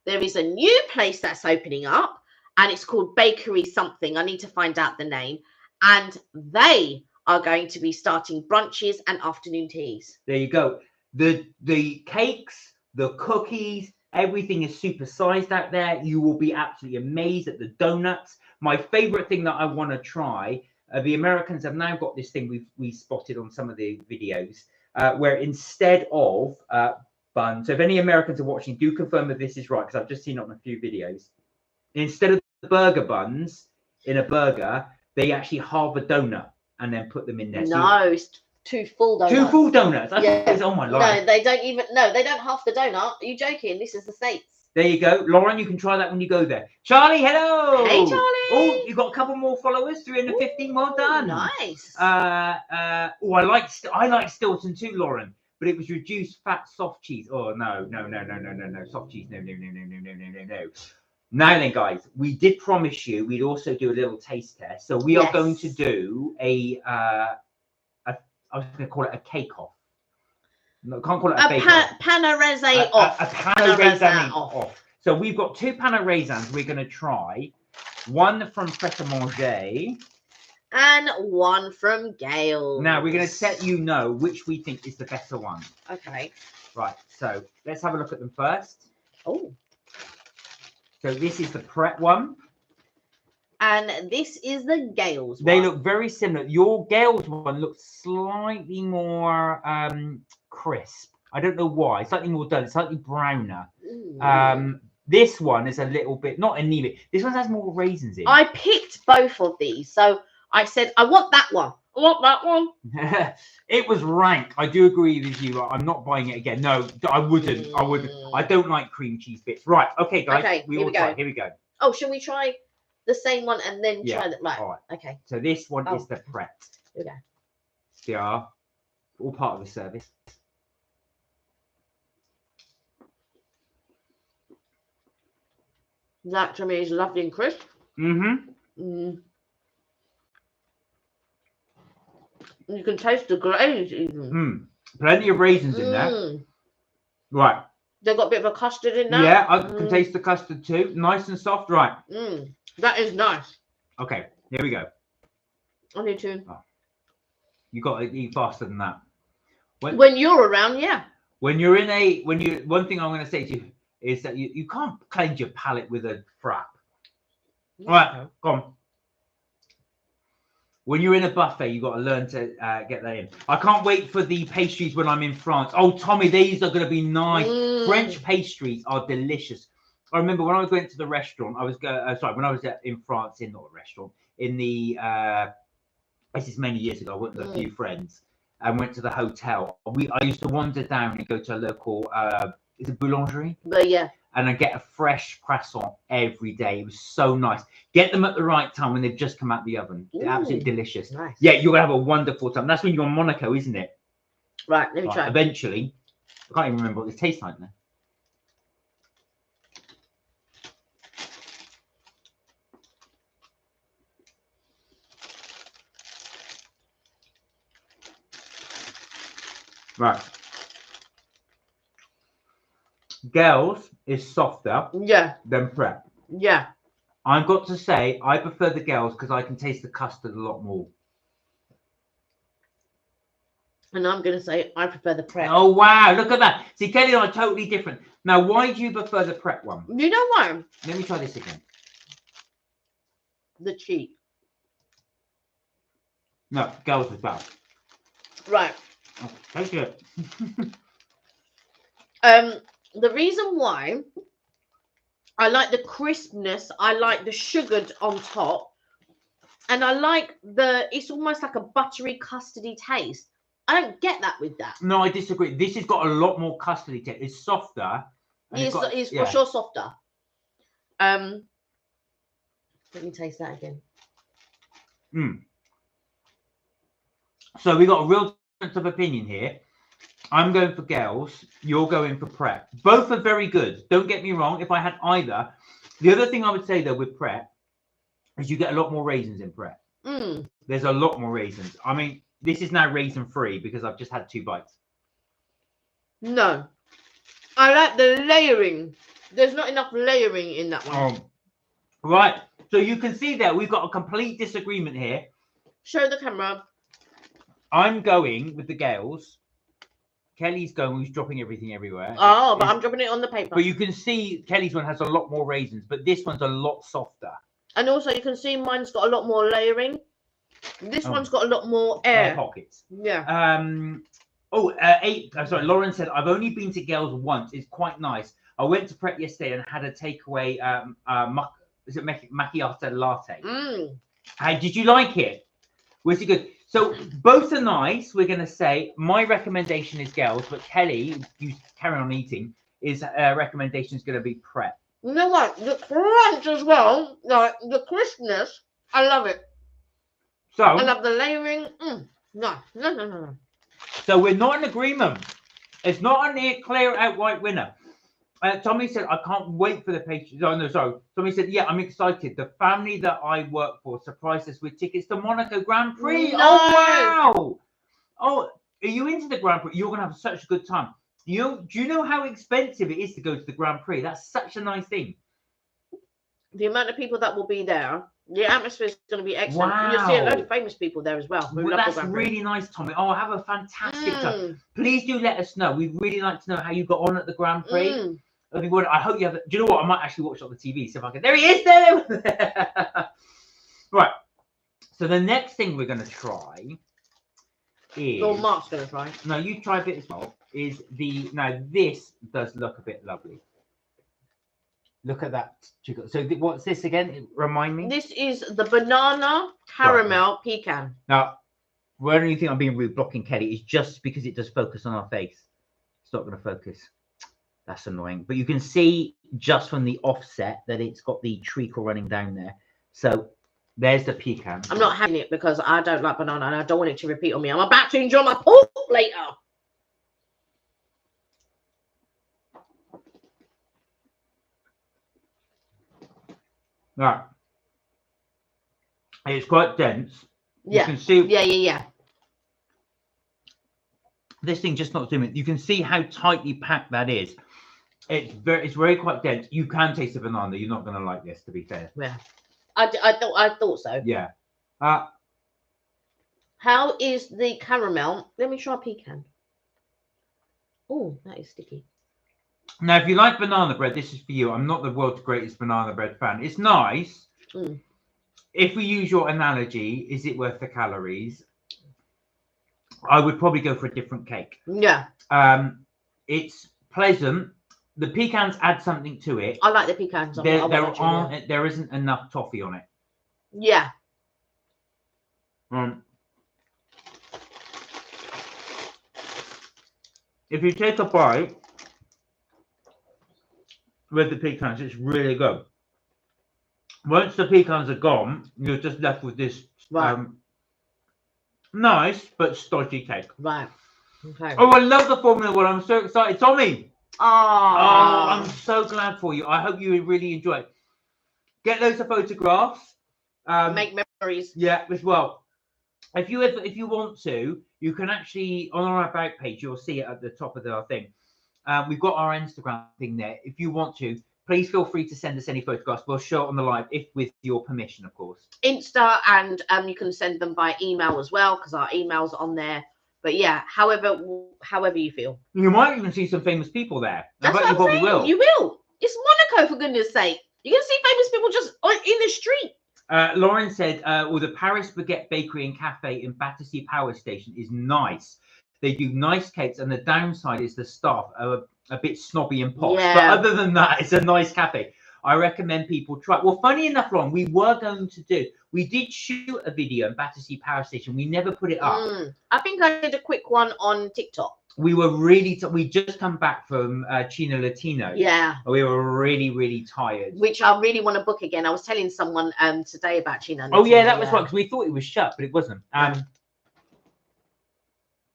there is a new place that's opening up, and it's called Bakery something. I need to find out the name. And they are going to be starting brunches and afternoon teas. There you go. The cakes, the cookies, everything is supersized out there. You will be absolutely amazed at the donuts. My favorite thing that I want to try, the Americans have now got this thing we spotted on some of the videos, where instead of bun, so if any Americans are watching, do confirm that this is right, because I've just seen it on a few videos. Instead of the burger buns in a burger, they actually halve a donut and then put them in there. No, it's 2 full donuts. 2 full donuts. I think it's on my life. No, they don't even. No, they don't half the donut. Are you joking? This is the States. There you go, Lauren. You can try that when you go there. Charlie, hello. Hey, Charlie. Oh, you got a couple more followers. 315. Well done. Nice. I like Stilton too, Lauren. But it was reduced fat soft cheese. Oh no. Soft cheese. No. Now then, guys, we did promise you we'd also do a little taste test. So we are going to do I was going to call it a cake off. No, can't call it a bake off. Panerai off. A panerai off. So we've got 2 panerai raisins we're going to try. One from Pret a Manger. And one from Gale. Now we're going to let you know which we think is the better one. Okay. Right. So let's have a look at them first. Oh. So this is the Pret one. And this is the Gale's one. They look very similar. Your Gale's one looks slightly more crisp. I don't know why. Slightly more dull. It's slightly browner. Ooh. This one is a little bit not anemic. This one has more raisins in. I picked both of these, so I said I want that one. I want that one. It was rank. I do agree with you. I'm not buying it again. No, I wouldn't. I wouldn't. I don't like cream cheese bits. Right. Okay, guys. Okay, we here will we go. try. Here we go. Oh, shall we try the same one and then try that? Right. All right. Okay. So this one is the Pret. Here we go. They are all part of the service. That to me is lovely and crisp. You can taste the glaze even. Plenty of raisins in there. Right. They've got a bit of a custard in there. Yeah, I can taste the custard too. Nice and soft. Right. That is nice. Okay, here we go. I need to. Oh. You got to eat faster than that. When you're around, yeah. When you're in a, one thing I'm going to say to you is that you can't cleanse your palate with a frap. All right, go on. When you're in a buffet, you've got to learn to get that in. I can't wait for the pastries when I'm in France. Oh, Tommy, these are going to be nice. French pastries are delicious. I remember when I went to the restaurant, I was when I was in France, not a restaurant, in the, this is many years ago, I went with a few friends and went to the hotel. I used to wander down and go to a local, is it boulangerie? But yeah. And I get a fresh croissant every day. It was so nice. Get them at the right time when they've just come out the oven. They're absolutely delicious. Nice. Yeah, you're going to have a wonderful time. That's when you're in Monaco, isn't it? Right, let me try. Eventually. I can't even remember what this tastes like now. Right. Girls is softer than Pret. Yeah. I've got to say, I prefer the girls because I can taste the custard a lot more. And I'm going to say I prefer the Pret. Oh, wow. Look at that. See, Kelly and I are totally different. Now, why do you prefer the Pret one? You know why? Let me try this again. The cheek. No, girls as well. Right. Oh, take it. The reason why I like the crispness, I like the sugared on top, and I like it's almost like a buttery custardy taste. I don't get that with that. No, I disagree. This has got a lot more custardy taste. It's softer. It's for sure softer. Let me taste that again. So we got a real difference of opinion here. I'm going for girls. You're going for Pret. Both are very good. Don't get me wrong. If I had either, the other thing I would say though with Pret is you get a lot more raisins in Pret. There's a lot more raisins. I mean, this is now raisin free because I've just had 2 bites. No, I like the layering. There's not enough layering in that one. Right. So you can see that we've got a complete disagreement here. Show the camera. I'm going with the girls. Kelly's going, who's dropping everything everywhere. Oh, but I'm dropping it on the paper. But you can see Kelly's one has a lot more raisins, but this one's a lot softer. And also you can see mine's got a lot more layering. This one's got a lot more air pockets. Yeah. Sorry, Lauren said, I've only been to Girls once. It's quite nice. I went to Pret yesterday and had a takeaway macchiato latte. Did you like it? Was it good? So both are nice. We're going to say my recommendation is Girls, but Kelly, you carry on eating, his recommendation is going to be Pret. You know what? The crunch as well, like the crispness, I love it. So I love the layering. No. So we're not in agreement. It's not a clear outright winner. Tommy said, I can't wait for the pastries. Oh, no, sorry. Tommy said, yeah, I'm excited. The family that I work for surprised us with tickets to Monaco Grand Prix. No. Oh, wow. Oh, are you into the Grand Prix? You're going to have such a good time. Do you know how expensive it is to go to the Grand Prix? That's such a nice thing. The amount of people that will be there, the atmosphere is going to be excellent. Wow. You'll see a load of famous people there as well. Well, that's really nice, Tommy. Oh, have a fantastic time. Please do let us know. We'd really like to know how you got on at the Grand Prix. I hope you have. Do you know what? I might actually watch it on the TV. So if I can. There he is. There. Right. So the next thing we're going to try is. Well, Mark's going to try. No, you try a bit as well. is the, now this does look a bit lovely. Look at that. So what's this again? Remind me. This is the banana caramel pecan. Now, the only thing I'm being rude blocking Kelly is just because it does focus on our face. It's not going to focus. That's annoying. But you can see just from the offset that it's got the treacle running down there. So there's the pecan. I'm not having it because I don't like banana and I don't want it to repeat on me. I'm about to enjoy my pork later. Right. It's quite dense. Yeah. You can see. Yeah. This thing just not zooming. You can see how tightly packed that is. It's very quite dense. You can taste the banana. You're not going to like this, to be fair. Yeah. I thought so. Yeah. How is the caramel? Let me try pecan. Oh, that is sticky. Now, if you like banana bread, this is for you. I'm not the world's greatest banana bread fan. It's nice. Mm. If we use your analogy, is it worth the calories? I would probably go for a different cake. Yeah. It's pleasant. The pecans add something to it. I like the pecans. There isn't enough toffee on it. Yeah. If you take a bite with the pecans, it's really good. Once the pecans are gone, you're just left with this nice but stodgy cake. Right. Okay. Oh, I love the Formula One. I'm so excited. Tommy. Oh, I'm so glad for you. I hope you really enjoy it. Get loads of photographs. Make memories. Yeah, as well. If you want to, you can actually, on our About page, you'll see it at the top of our thing. We've got our Instagram thing there. If you want to, please feel free to send us any photographs. We'll show it on the live, if with your permission, of course. Insta, and you can send them by email as well, because our email's on there. But yeah, however you feel. You might even see some famous people there. That's what you probably will. You will. It's Monaco, for goodness sake. You're going to see famous people just in the street. Lauren said, the Paris Baguette Bakery and Cafe in Battersea Power Station is nice. They do nice cakes, and the downside is the staff are a bit snobby and posh. Yeah. But other than that, it's a nice cafe. I recommend people try. Well, funny enough, Lauren, we did shoot a video in Battersea Power Station. We never put it up. I think I did a quick one on TikTok. We were we just come back from Chino Latino. Yeah. We were really tired. Which I really want to book again. I was telling someone today about Chino Latino. Oh yeah, that was right, because we thought it was shut, but it wasn't.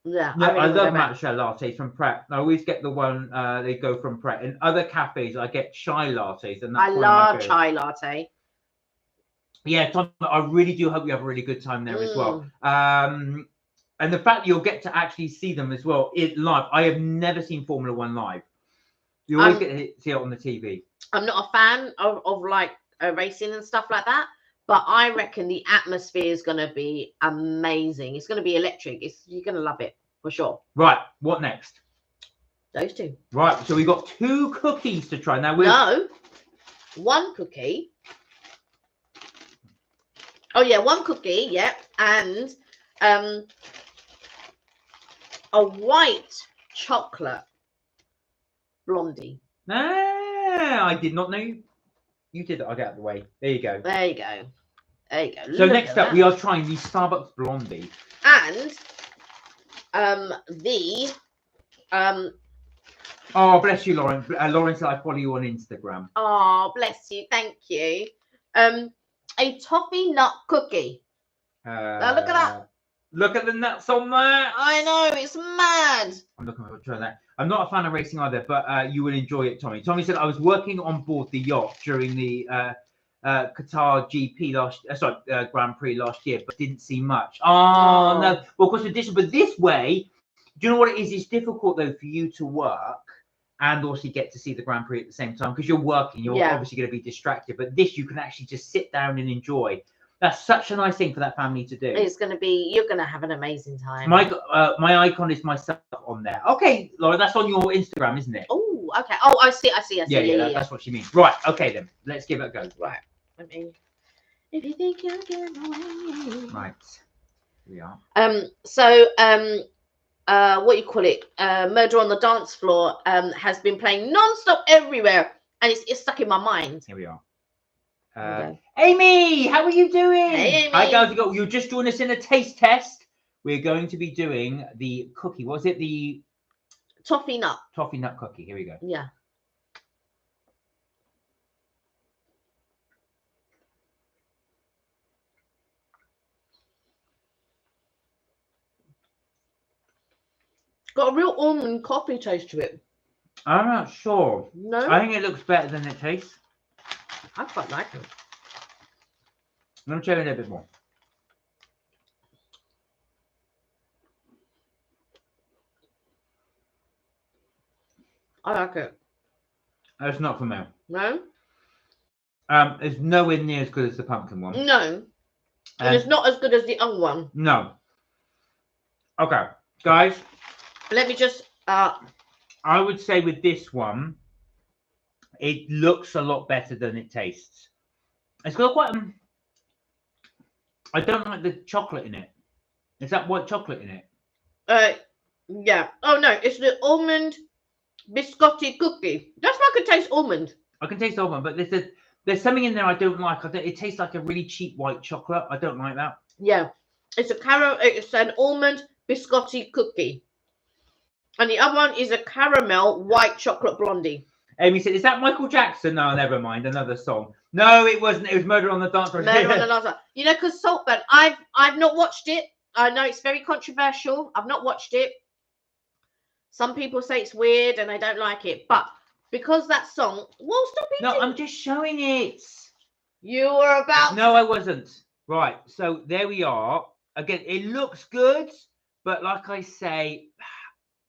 Yeah, I love matcha lattes from Pret. I always get the one they go from Pret. In other cafes, I get chai lattes, and that's I love chai latte. Yeah, Tom, I really do hope you have a really good time there as well. And the fact that you'll get to actually see them as well live. I have never seen Formula One live. You always get to see it on the TV. I'm not a fan of like racing and stuff like that. But I reckon the atmosphere is going to be amazing. It's going to be electric. You're going to love it for sure. Right. What next? Those two. Right. So we got 2 cookies to try. Now No. 1 cookie. Oh, yeah. 1 cookie. Yep. And a white chocolate blondie. Ah, I did not know you did it. I'll get out of the way. There you go. There you go. There you go. So next up, we are trying the Starbucks Blondie. And oh, bless you, Lauren. Lauren said I follow you on Instagram. Oh, bless you. Thank you. A toffee nut cookie. Now look at that. Look at the nuts on there. I know, it's mad. I'm looking forward to trying that. I'm not a fan of racing either, but you will enjoy it, Tommy. Tommy said I was working on board the yacht during the Qatar GP Grand Prix last year, but didn't see much. Oh no. Well, of course, addition, but this way, do you know what it is? It's difficult though for you to work and also get to see the Grand Prix at the same time, because you're working. You're obviously going to be distracted, but this you can actually just sit down and enjoy. That's such a nice thing for that family to do. It's going to be, you're going to have an amazing time. My icon is myself on there. Okay, Laura, that's on your Instagram, isn't it? Oh, okay. Oh, I see. Yeah, that's what she means. Right, okay then. Let's give it a go. Right. I mean, if you think you'll get away. Right. Here we are. what you call it, Murder on the Dance Floor has been playing non-stop everywhere, and it's stuck in my mind. Here we are. Okay. Amy, how are you doing? Hey, Amy. Hi, guys. You just joined us in a taste test. We're going to be doing the cookie. Was it the toffee nut cookie? Here we go. Yeah. Got a real almond coffee taste to it. I'm not sure. No, I think it looks better than it tastes. I quite like it. Let me try it a little bit more. I like it. It's not for me. No? It's nowhere near as good as the pumpkin one. No. And it's not as good as the other one. No. Okay, guys. Let me just... I would say with this one, it looks a lot better than it tastes. It's got quite... I don't like the chocolate in it. Is that white chocolate in it? Yeah. Oh, no. It's the almond biscotti cookie. That's why I could taste almond. I can taste almond, but there's something in there I don't like. It tastes like a really cheap white chocolate. I don't like that. Yeah. It's an almond biscotti cookie. And the other one is a caramel white chocolate blondie. Amy said, is that Michael Jackson? No, never mind. Another song. No, it wasn't. It was Murder on the Dance Floor. Murder on the Dance Floor. You know, because Saltburn, I've not watched it. I know it's very controversial. I've not watched it. Some people say it's weird and I don't like it. But because that song... Well, stop eating. No, I'm just showing it. You were about... No, I wasn't. Right. So there we are. Again, it looks good. But like I say...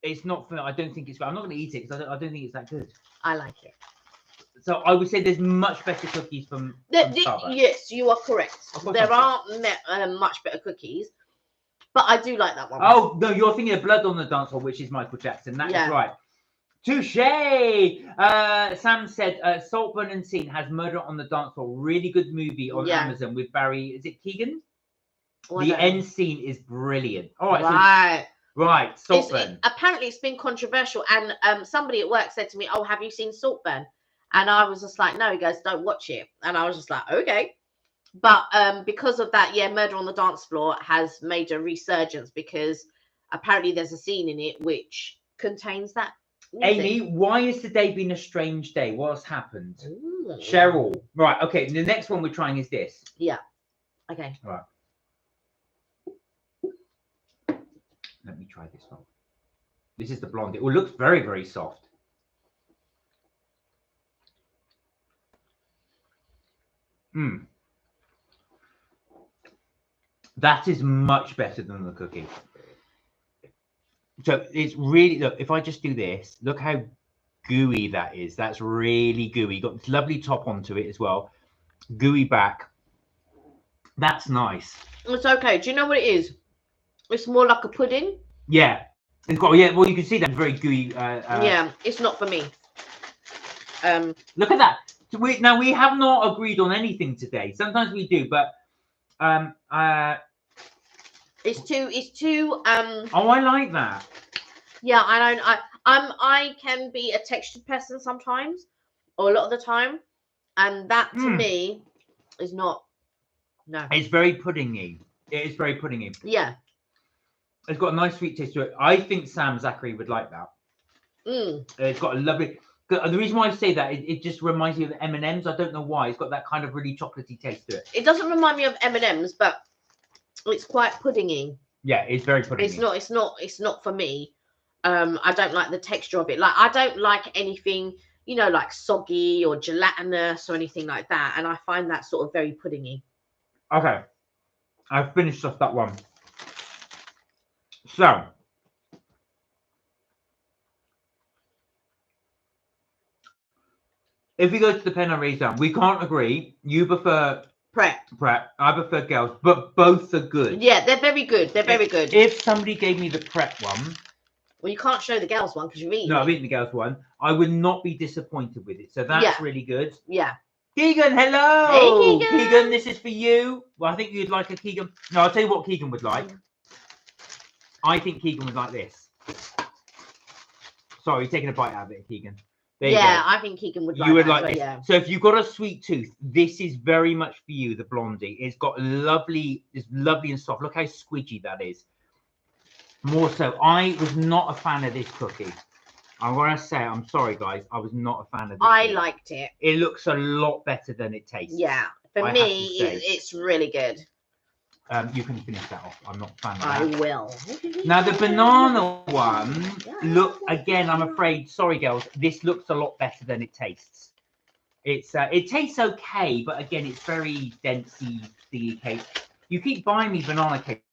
It's not for. I don't think it's. I'm not going to eat it because I don't think it's that good. I like it. So I would say there's much better cookies from Starbucks. Yes, you are correct. There are much better cookies, but I do like that one. Oh no, you're thinking of Blood on the Dance Floor, which is Michael Jackson. That is right. Touche. Sam said Saltburn and Scene has Murder on the Dance Floor. Really good movie on Amazon with Barry. Is it Keegan? The end scene is brilliant. All right. Right. Right, Saltburn. Apparently, it's been controversial, and somebody at work said to me, "Oh, have you seen Saltburn?" And I was just like, "No." He goes, "Don't watch it." And I was just like, "Okay." But because of that, Murder on the Dance Floor has made a resurgence because apparently there's a scene in it which contains that. Amy, why has today been a strange day? What's happened? Ooh. Cheryl. Right. Okay. The next one we're trying is this. Yeah. Okay. All right. Let me try this one. This is the blonde. It looks very, very soft. That is much better than the cookie. So it's really, look, if I just do this, look how gooey that is. That's really gooey. Got this lovely top onto it as well. Gooey back. That's nice. It's okay. Do you know what it is? It's more like a pudding. Yeah, it's got. Yeah, well, you can see that very gooey. Yeah, it's not for me. Look at that. Now we have not agreed on anything today. Sometimes we do, but it's too. Oh, I like that. Yeah, I can be a textured person sometimes, or a lot of the time, and that to me is not. No, it's very puddingy. It is very puddingy. Yeah. It's got a nice sweet taste to it. I think Sam Zachary would like that. It's got a lovely... The reason why I say that, it just reminds me of M&M's. I don't know why. It's got that kind of really chocolatey taste to it. It doesn't remind me of M&M's, but it's quite puddingy. Yeah, it's very puddingy. It's not for me. I don't like the texture of it. Like, I don't like anything, you know, like soggy or gelatinous or anything like that. And I find that sort of very puddingy. Okay. I've finished off that one. So, if we go to the pen and raise down, we can't agree. You prefer Prep. I prefer girls, but both are good. Yeah, they're very good. They're very good. If somebody gave me the prep one, well, you can't show the girls one because you've eaten. No, I've eaten the girls one. I would not be disappointed with it. So that's really good. Yeah. Keegan, hello. Hey, Keegan. Keegan, this is for you. Well, I think you'd like a Keegan. No, I'll tell you what Keegan would like. I think Keegan would like this. Sorry, taking a bite out of it, Keegan. There you Yeah, go. I think Keegan would like You would that like as this. well, yeah. So if you've got a sweet tooth, this is very much for you, the blondie. It's got it's lovely and soft. Look how squidgy that is. More so, I was not a fan of this cookie. I want to say, I'm sorry, guys, I was not a fan of this. I liked it. It looks a lot better than it tastes. Yeah, for me, it's really good. You can finish that off. I'm not a fan of that. I will. Now, the banana one, look, again, I'm afraid, sorry, girls, this looks a lot better than it tastes. It tastes okay, but again, it's very densey, thingy cake. You keep buying me banana cake